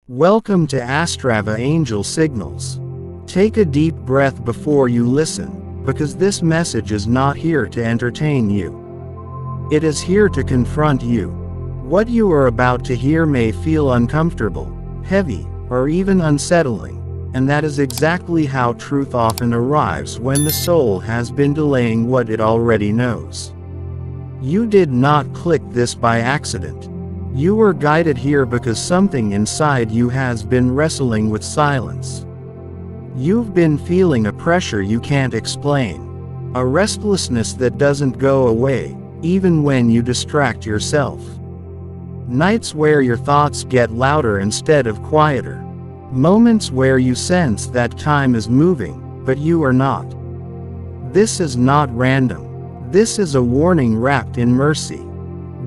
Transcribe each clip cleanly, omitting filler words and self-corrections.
Welcome to Astrava Angel Signals. Take a deep breath before you listen, because this message is not here to entertain you. It is here to confront you. What you are about to hear may feel uncomfortable, heavy, or even unsettling, and that is exactly how truth often arrives when the soul has been delaying what it already knows. You did not click this by accident. You were guided here because something inside you has been wrestling with silence. You've been feeling a pressure you can't explain, a restlessness that doesn't go away, even when you distract yourself. Nights where your thoughts get louder instead of quieter. Moments where you sense that time is moving, but you are not. This is not random. This is a warning wrapped in mercy.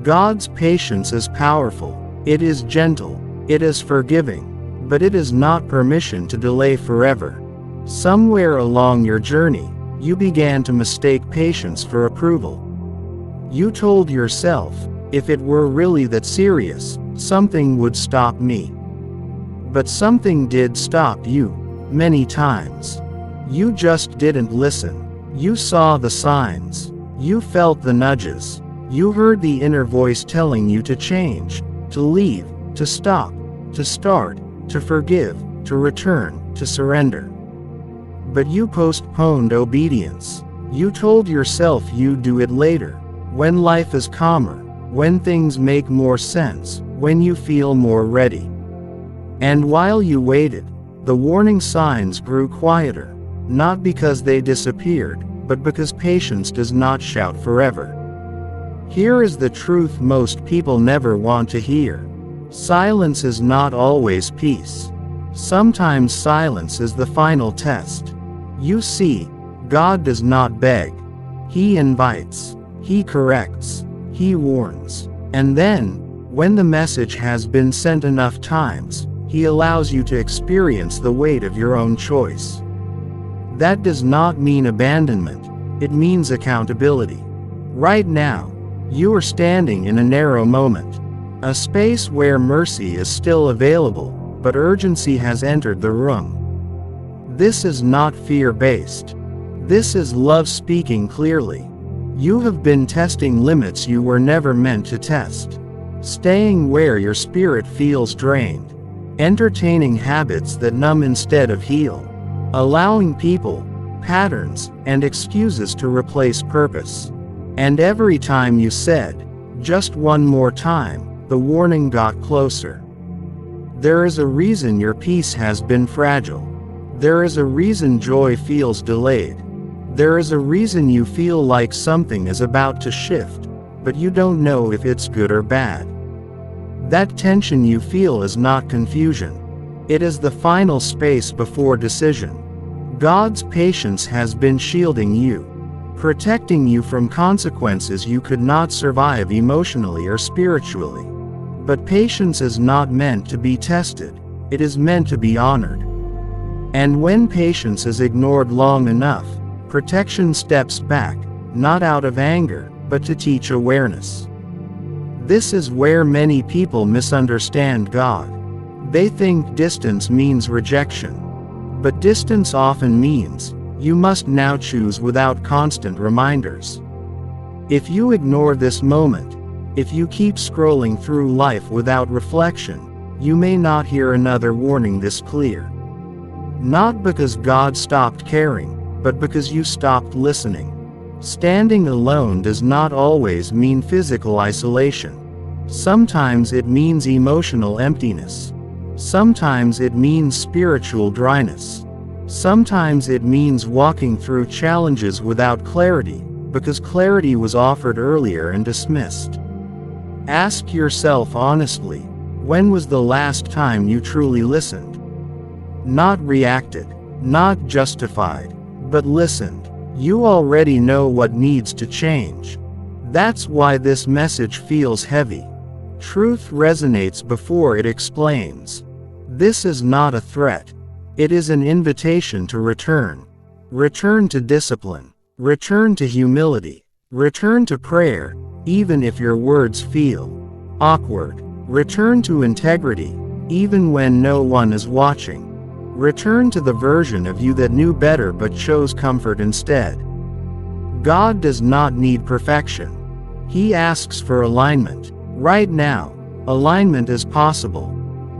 God's patience is powerful, it is gentle, it is forgiving, but it is not permission to delay forever. Somewhere along your journey, you began to mistake patience for approval. You told yourself, if it were really that serious, something would stop me. But something did stop you, many times. You just didn't listen. You saw the signs. You felt the nudges. You heard the inner voice telling you to change, to leave, to stop, to start, to forgive, to return, to surrender. But you postponed obedience. You told yourself you'd do it later, when life is calmer, when things make more sense, when you feel more ready. And while you waited, the warning signs grew quieter, not because they disappeared, but because patience does not shout forever. Here is the truth most people never want to hear. Silence is not always peace. Sometimes silence is the final test. You see, God does not beg. He invites. He corrects. He warns. And then, when the message has been sent enough times, He allows you to experience the weight of your own choice. That does not mean abandonment. It means accountability. Right now, you are standing in a narrow moment, a space where mercy is still available, but urgency has entered the room. This is not fear-based. This is love speaking clearly. You have been testing limits you were never meant to test, staying where your spirit feels drained, entertaining habits that numb instead of heal, allowing people, patterns, and excuses to replace purpose. And every time you said, just one more time, the warning got closer. There is a reason your peace has been fragile. There is a reason joy feels delayed. There is a reason you feel like something is about to shift, but you don't know if it's good or bad. That tension you feel is not confusion. It is the final space before decision. God's patience has been shielding you, protecting you from consequences you could not survive emotionally or spiritually. But patience is not meant to be tested, it is meant to be honored. And when patience is ignored long enough, protection steps back, not out of anger, but to teach awareness. This is where many people misunderstand God. They think distance means rejection. But distance often means, you must now choose without constant reminders. If you ignore this moment, if you keep scrolling through life without reflection, you may not hear another warning this clear. Not because God stopped caring, but because you stopped listening. Standing alone does not always mean physical isolation. Sometimes it means emotional emptiness. Sometimes it means spiritual dryness. Sometimes it means walking through challenges without clarity, because clarity was offered earlier and dismissed. Ask yourself honestly, when was the last time you truly listened? Not reacted, not justified, but listened. You already know what needs to change. That's why this message feels heavy. Truth resonates before it explains. This is not a threat. It is an invitation to return. Return to discipline. Return to humility. Return to prayer, even if your words feel awkward. Return to integrity, even when no one is watching. Return to the version of you that knew better but chose comfort instead. God does not need perfection. He asks for alignment. Right now, alignment is possible.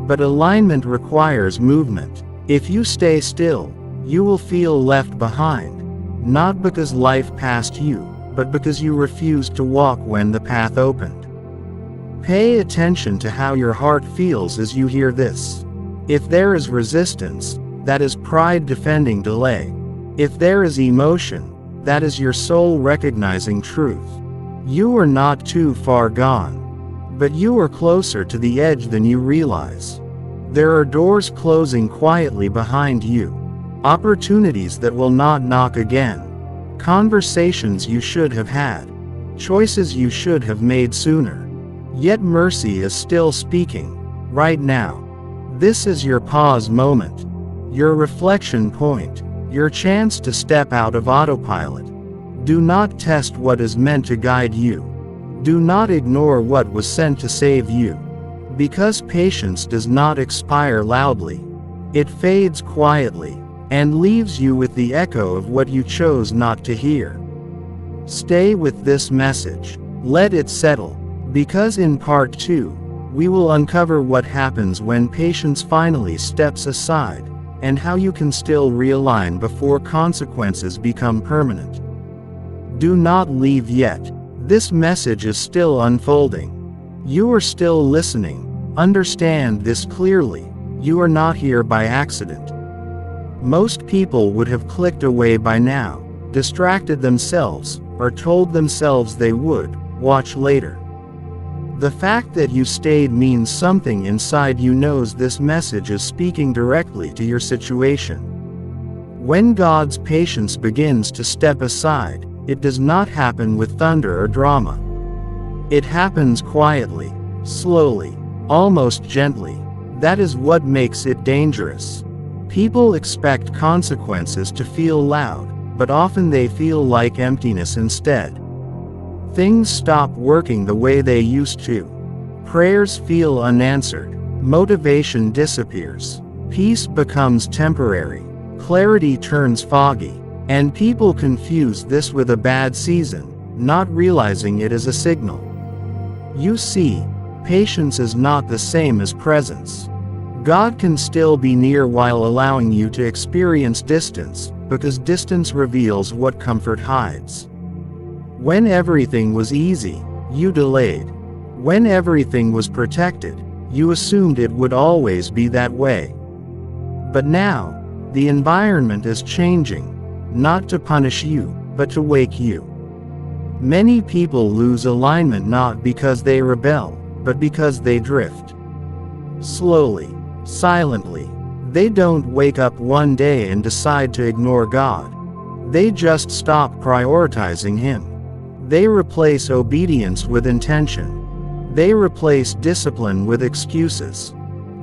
But alignment requires movement. If you stay still, you will feel left behind. Not because life passed you, but because you refused to walk when the path opened. Pay attention to how your heart feels as you hear this. If there is resistance, that is pride defending delay. If there is emotion, that is your soul recognizing truth. You are not too far gone, but you are closer to the edge than you realize. There are doors closing quietly behind you, opportunities that will not knock again, conversations you should have had, choices you should have made sooner. Yet mercy is still speaking, right now. This is your pause moment, your reflection point, your chance to step out of autopilot. Do not test what is meant to guide you. Do not ignore what was sent to save you. Because patience does not expire loudly. It fades quietly, and leaves you with the echo of what you chose not to hear. Stay with this message. Let it settle. Because in part 2, we will uncover what happens when patience finally steps aside, and how you can still realign before consequences become permanent. Do not leave yet. This message is still unfolding. You are still listening. Understand this clearly. You are not here by accident. Most people would have clicked away by now, distracted themselves, or told themselves they would watch later. The fact that you stayed means something inside you knows this message is speaking directly to your situation. When God's patience begins to step aside, it does not happen with thunder or drama. It happens quietly, slowly, almost gently. That is what makes it dangerous. People expect consequences to feel loud, but often they feel like emptiness instead. Things stop working the way they used to. Prayers feel unanswered. Motivation disappears. Peace becomes temporary. Clarity turns foggy. And people confuse this with a bad season, not realizing it is a signal. You see, patience is not the same as presence. God can still be near while allowing you to experience distance, because distance reveals what comfort hides. When everything was easy, you delayed. When everything was protected, you assumed it would always be that way. But now, the environment is changing, not to punish you, but to wake you. Many people lose alignment not because they rebel, but because they drift. Slowly, silently. They don't wake up one day and decide to ignore God. They just stop prioritizing Him. They replace obedience with intention. They replace discipline with excuses.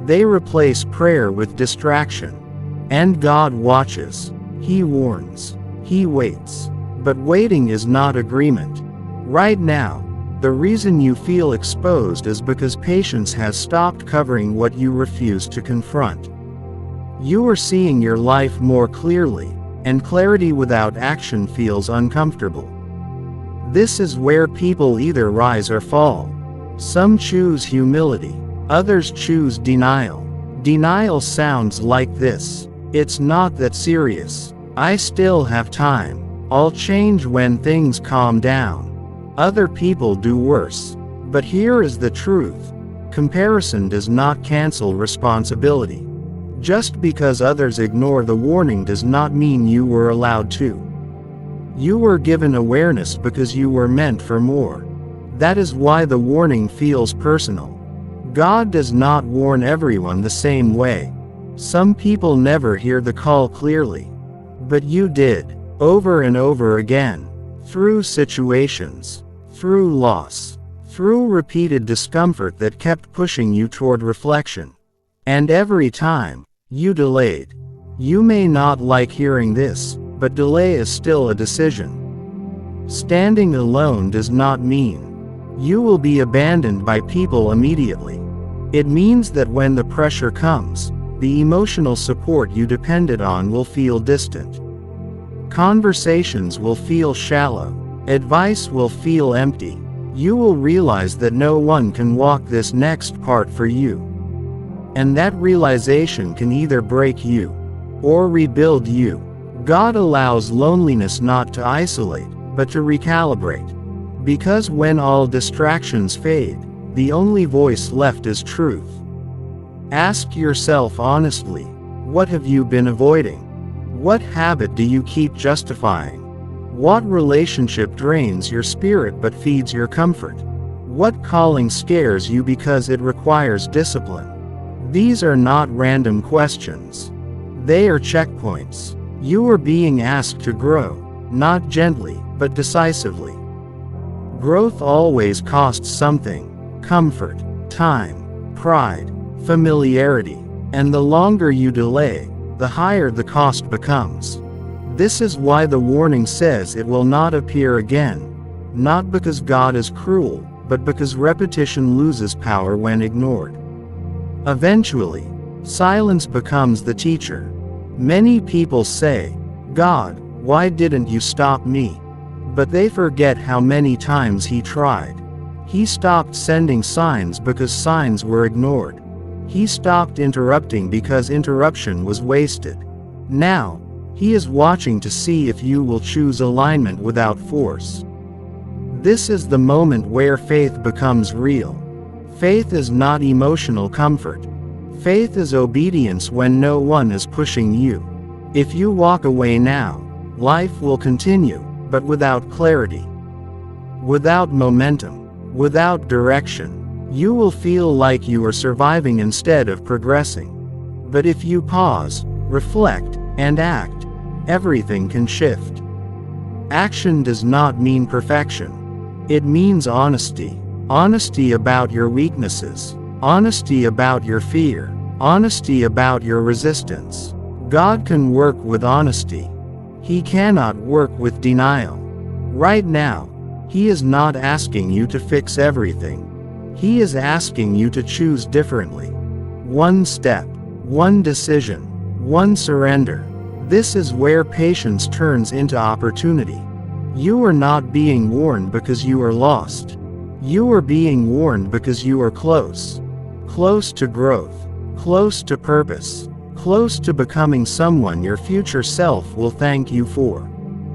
They replace prayer with distraction. And God watches. He warns. He waits. But waiting is not agreement. Right now, the reason you feel exposed is because patience has stopped covering what you refuse to confront. You are seeing your life more clearly, and clarity without action feels uncomfortable. This is where people either rise or fall. Some choose humility, others choose denial. Denial sounds like this: "It's not that serious. I still have time. I'll change when things calm down." Other people do worse. But here is the truth. Comparison does not cancel responsibility. Just because others ignore the warning does not mean you were allowed to. You were given awareness because you were meant for more. That is why the warning feels personal. God does not warn everyone the same way. Some people never hear the call clearly. But you did, over and over again. Through situations, through loss, through repeated discomfort that kept pushing you toward reflection. And every time, you delayed. You may not like hearing this, but delay is still a decision. Standing alone does not mean you will be abandoned by people immediately. It means that when the pressure comes, the emotional support you depended on will feel distant. Conversations will feel shallow. Advice will feel empty. You will realize that no one can walk this next part for you. And that realization can either break you or rebuild you. God allows loneliness not to isolate, but to recalibrate. Because when all distractions fade, the only voice left is truth. Ask yourself honestly, what have you been avoiding? What habit do you keep justifying? What relationship drains your spirit but feeds your comfort? What calling scares you because it requires discipline? These are not random questions. They are checkpoints. You are being asked to grow, not gently, but decisively. Growth always costs something: comfort, time, pride, familiarity. And the longer you delay, the higher the cost becomes. This is why the warning says it will not appear again. Not because God is cruel, but because repetition loses power when ignored. Eventually, silence becomes the teacher. Many people say, "God, why didn't you stop me?" But they forget how many times He tried. He stopped sending signs because signs were ignored. He stopped interrupting because interruption was wasted. Now, He is watching to see if you will choose alignment without force. This is the moment where faith becomes real. Faith is not emotional comfort. Faith is obedience when no one is pushing you. If you walk away now, life will continue, but without clarity, without momentum, without direction. You will feel like you are surviving instead of progressing. But if you pause, reflect, and act, everything can shift. Action does not mean perfection. It means honesty. Honesty about your weaknesses. Honesty about your fear. Honesty about your resistance. God can work with honesty. He cannot work with denial. Right now, He is not asking you to fix everything. He is asking you to choose differently. One step, one decision, one surrender. This is where patience turns into opportunity. You are not being warned because you are lost. You are being warned because you are close. Close to growth. Close to purpose. Close to becoming someone your future self will thank you for.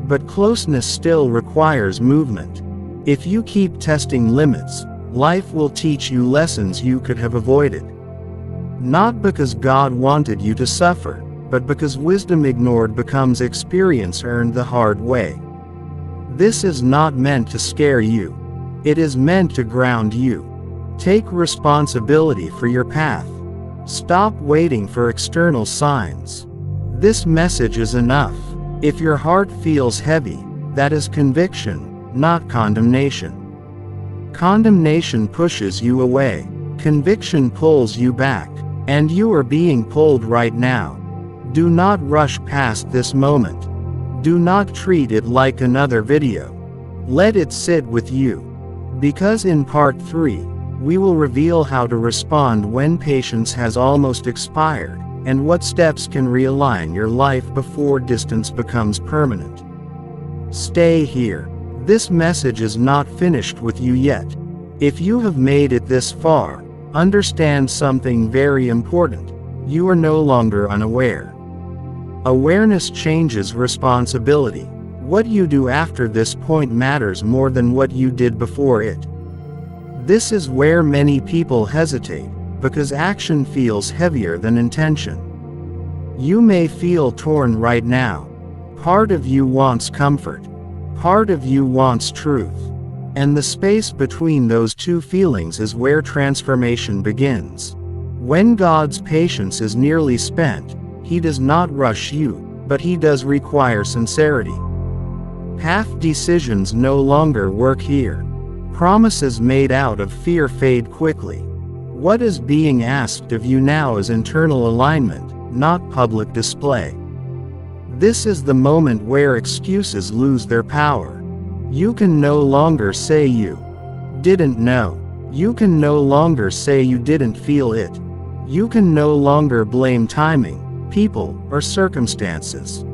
But closeness still requires movement. If you keep testing limits, life will teach you lessons you could have avoided. Not because God wanted you to suffer, but because wisdom ignored becomes experience earned the hard way. This is not meant to scare you. It is meant to ground you. Take responsibility for your path. Stop waiting for external signs. This message is enough. If your heart feels heavy, that is conviction, not condemnation. Condemnation pushes you away. Conviction pulls you back. And you are being pulled right now. Do not rush past this moment. Do not treat it like another video. Let it sit with you. Because in part 3, we will reveal how to respond when patience has almost expired, and what steps can realign your life before distance becomes permanent. Stay here. This message is not finished with you yet. If you have made it this far, understand something very important. You are no longer unaware. Awareness changes responsibility. What you do after this point matters more than what you did before it. This is where many people hesitate, because action feels heavier than intention. You may feel torn right now. Part of you wants comfort. Part of you wants truth. And the space between those two feelings is where transformation begins. When God's patience is nearly spent, He does not rush you, but He does require sincerity. Half decisions no longer work here. Promises made out of fear fade quickly. What is being asked of you now is internal alignment, not public display. This is the moment where excuses lose their power. You can no longer say you didn't know. You can no longer say you didn't feel it. You can no longer blame timing, people, or circumstances.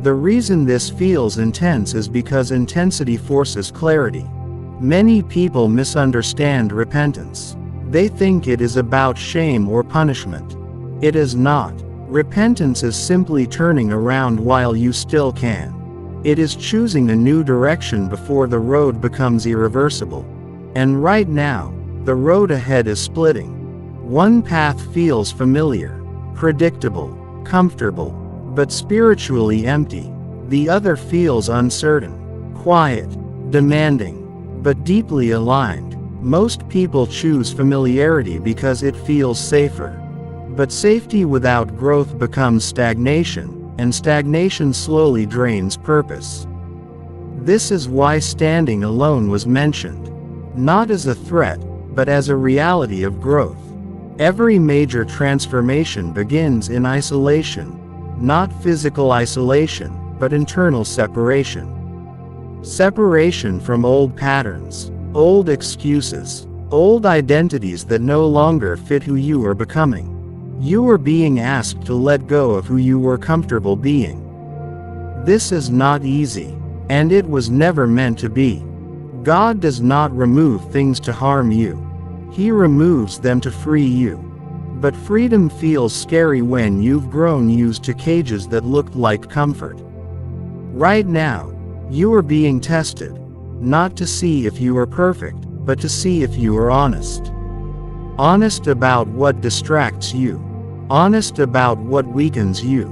The reason this feels intense is because intensity forces clarity. Many people misunderstand repentance. They think it is about shame or punishment. It is not. Repentance is simply turning around while you still can. It is choosing a new direction before the road becomes irreversible. And right now, the road ahead is splitting. One path feels familiar, predictable, comfortable, but spiritually empty. The other feels uncertain, quiet, demanding, but deeply aligned. Most people choose familiarity because it feels safer. But safety without growth becomes stagnation, and stagnation slowly drains purpose. This is why standing alone was mentioned, not as a threat, but as a reality of growth. Every major transformation begins in isolation, not physical isolation, but internal separation. Separation from old patterns, old excuses, old identities that no longer fit who you are becoming. You are being asked to let go of who you were comfortable being. This is not easy, and it was never meant to be. God does not remove things to harm you. He removes them to free you. But freedom feels scary when you've grown used to cages that looked like comfort. Right now, you are being tested, not to see if you are perfect, but to see if you are honest. Honest about what distracts you. Honest about what weakens you.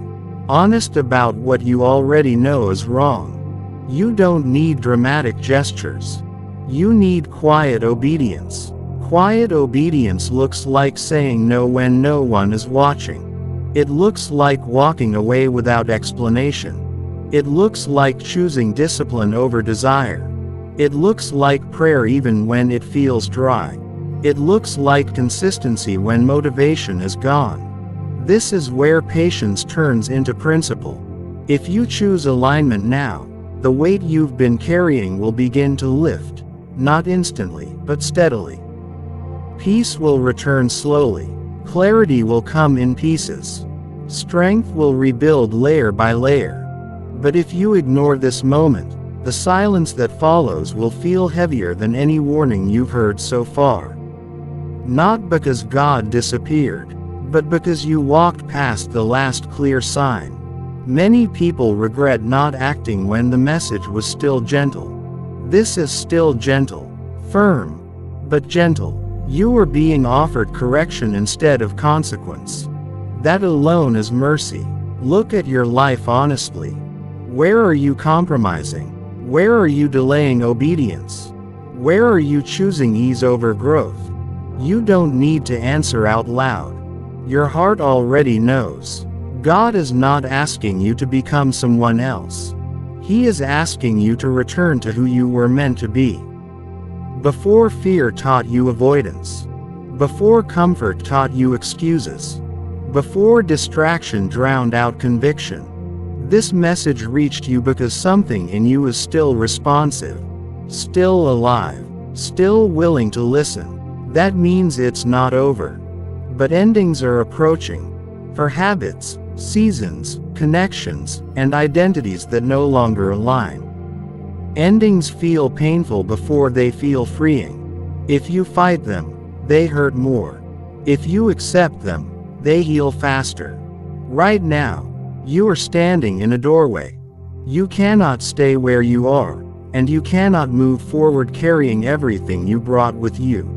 Honest about what you already know is wrong. You don't need dramatic gestures. You need quiet obedience. Quiet obedience looks like saying no when no one is watching. It looks like walking away without explanation. It looks like choosing discipline over desire. It looks like prayer even when it feels dry. It looks like consistency when motivation is gone. This is where patience turns into principle. If you choose alignment now, the weight you've been carrying will begin to lift, not instantly, but steadily. Peace will return slowly. Clarity will come in pieces. Strength will rebuild layer by layer. But if you ignore this moment, the silence that follows will feel heavier than any warning you've heard so far. Not because God disappeared, but because you walked past the last clear sign. Many people regret not acting when the message was still gentle. This is still gentle, firm, but gentle. You are being offered correction instead of consequence. That alone is mercy. Look at your life honestly. Where are you compromising? Where are you delaying obedience? Where are you choosing ease over growth? You don't need to answer out loud. Your heart already knows. God is not asking you to become someone else. He is asking you to return to who you were meant to be. Before fear taught you avoidance. Before comfort taught you excuses. Before distraction drowned out conviction. This message reached you because something in you is still responsive, still alive, still willing to listen. That means it's not over. But endings are approaching. For habits, seasons, connections, and identities that no longer align. Endings feel painful before they feel freeing. If you fight them, they hurt more. If you accept them, they heal faster. Right now, you are standing in a doorway. You cannot stay where you are, and you cannot move forward carrying everything you brought with you.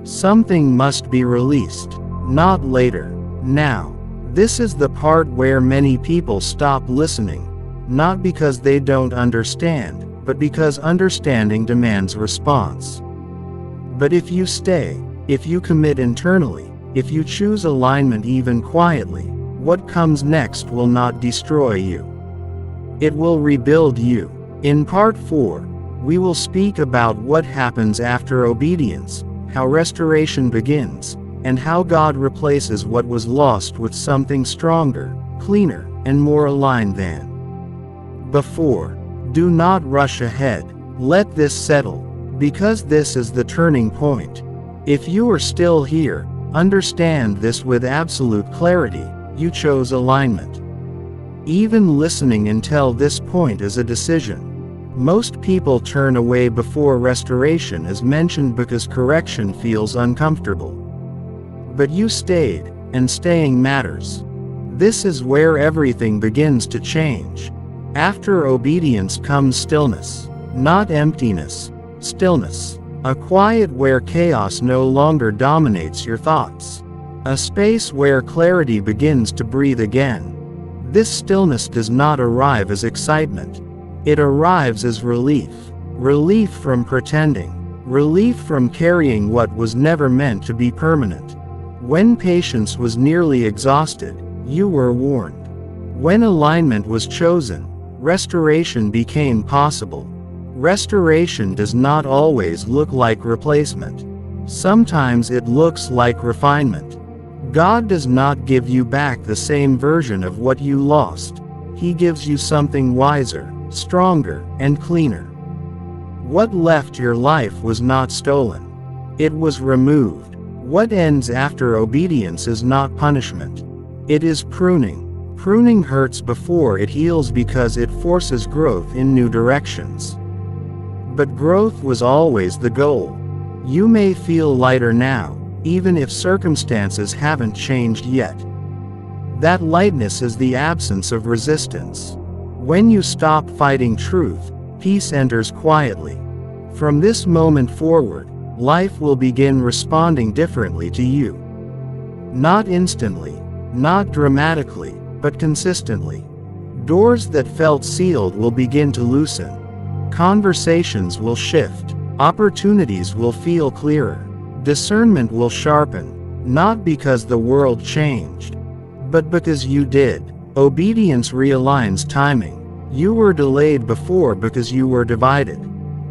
Something must be released, not later, now. This is the part where many people stop listening, not because they don't understand, but because understanding demands response. But if you stay, if you commit internally, if you choose alignment even quietly, what comes next will not destroy you. It will rebuild you. In part 4, we will speak about what happens after obedience, how restoration begins, and how God replaces what was lost with something stronger, cleaner, and more aligned than before. Do not rush ahead. Let this settle, because this is the turning point. If you are still here, understand this with absolute clarity: you chose alignment. Even listening until this point is a decision. Most people turn away before restoration is mentioned because correction feels uncomfortable. But you stayed, and staying matters. This is where everything begins to change. After obedience comes stillness. Not emptiness, stillness. A quiet where chaos no longer dominates your thoughts. A space where clarity begins to breathe again. This stillness does not arrive as excitement. It arrives as relief. Relief from pretending. Relief from carrying what was never meant to be permanent. When patience was nearly exhausted, you were warned. When alignment was chosen, restoration became possible. Restoration does not always look like replacement. Sometimes it looks like refinement. God does not give you back the same version of what you lost. He gives you something wiser, stronger, and cleaner. What left your life was not stolen. It was removed. What ends after obedience is not punishment. It is pruning. Pruning hurts before it heals because it forces growth in new directions. But growth was always the goal. You may feel lighter now, even if circumstances haven't changed yet. That lightness is the absence of resistance. When you stop fighting truth, peace enters quietly. From this moment forward, life will begin responding differently to you. Not instantly, not dramatically, but consistently. Doors that felt sealed will begin to loosen. Conversations will shift. Opportunities will feel clearer. Discernment will sharpen, not because the world changed, but because you did. Obedience realigns timing. You were delayed before because you were divided.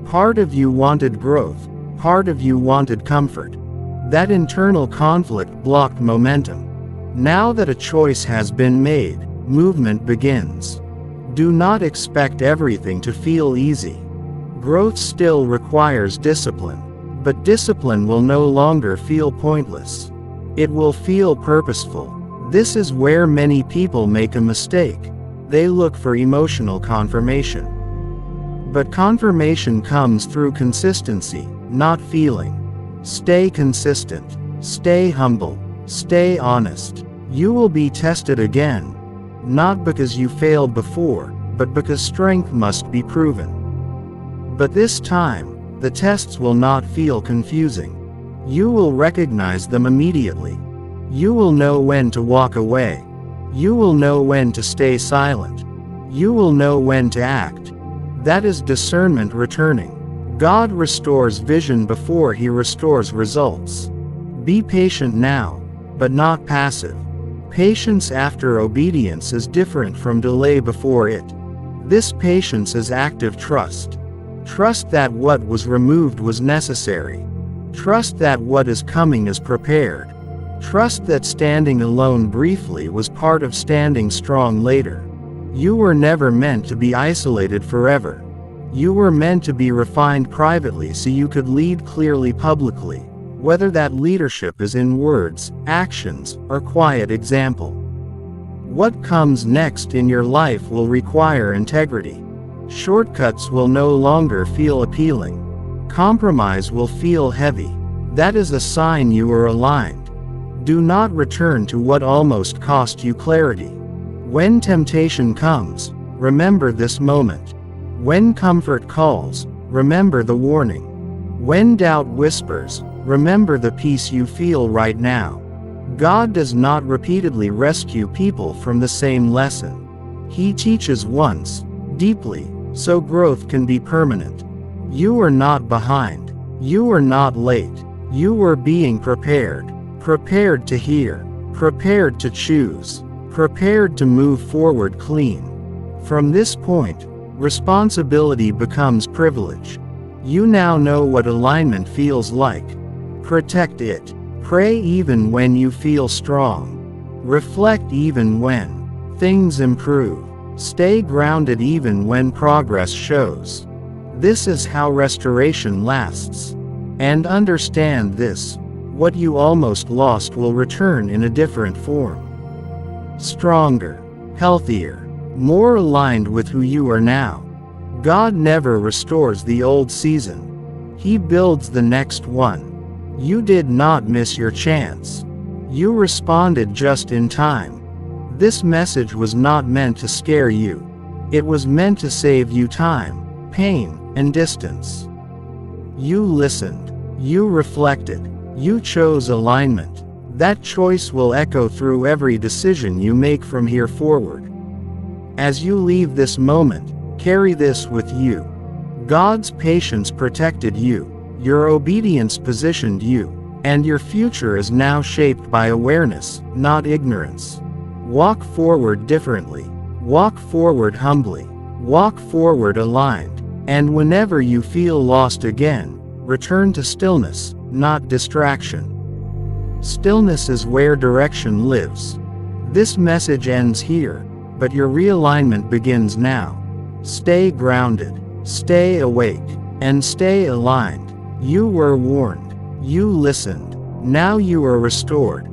Part of you wanted growth, part of you wanted comfort. That internal conflict blocked momentum. Now that a choice has been made, movement begins. Do not expect everything to feel easy. Growth still requires discipline, but discipline will no longer feel pointless. It will feel purposeful. This is where many people make a mistake. They look for emotional confirmation. But confirmation comes through consistency, not feeling. Stay consistent. Stay humble. Stay honest. You will be tested again. Not because you failed before, but because strength must be proven. But this time, the tests will not feel confusing. You will recognize them immediately. You will know when to walk away. You will know when to stay silent. You will know when to act. That is discernment returning. God restores vision before He restores results. Be patient now, but not passive. Patience after obedience is different from delay before it. This patience is active trust. Trust that what was removed was necessary. Trust that what is coming is prepared. Trust that standing alone briefly was part of standing strong later. You were never meant to be isolated forever. You were meant to be refined privately so you could lead clearly publicly, whether that leadership is in words, actions, or quiet example. What comes next in your life will require integrity. Shortcuts will no longer feel appealing. Compromise will feel heavy. That is a sign you are aligned. Do not return to what almost cost you clarity. When temptation comes, remember this moment. When comfort calls, remember the warning. When doubt whispers, remember the peace you feel right now. God does not repeatedly rescue people from the same lesson. He teaches once, deeply, so growth can be permanent. You are not behind. You are not late. You are being prepared. Prepared to hear. Prepared to choose. Prepared to move forward clean. From this point, responsibility becomes privilege. You now know what alignment feels like. Protect it. Pray even when you feel strong. Reflect even when things improve. Stay grounded even when progress shows. This is how restoration lasts. And understand this: What you almost lost will return in a different form. Stronger, healthier, more aligned with who you are now. God never restores the old season. He builds the next one. You did not miss your chance. You responded just in time. This message was not meant to scare you. It was meant to save you time, pain, and distance. You listened. You reflected. You chose alignment. That choice will echo through every decision you make from here forward. As you leave this moment, carry this with you. God's patience protected you, your obedience positioned you, and your future is now shaped by awareness, not ignorance. Walk forward differently. Walk forward humbly. Walk forward aligned. And whenever you feel lost again, return to stillness, not distraction. Stillness is where direction lives. This message ends here, but your realignment begins now. Stay grounded, stay awake, and stay aligned. You were warned. You listened. Now you are restored.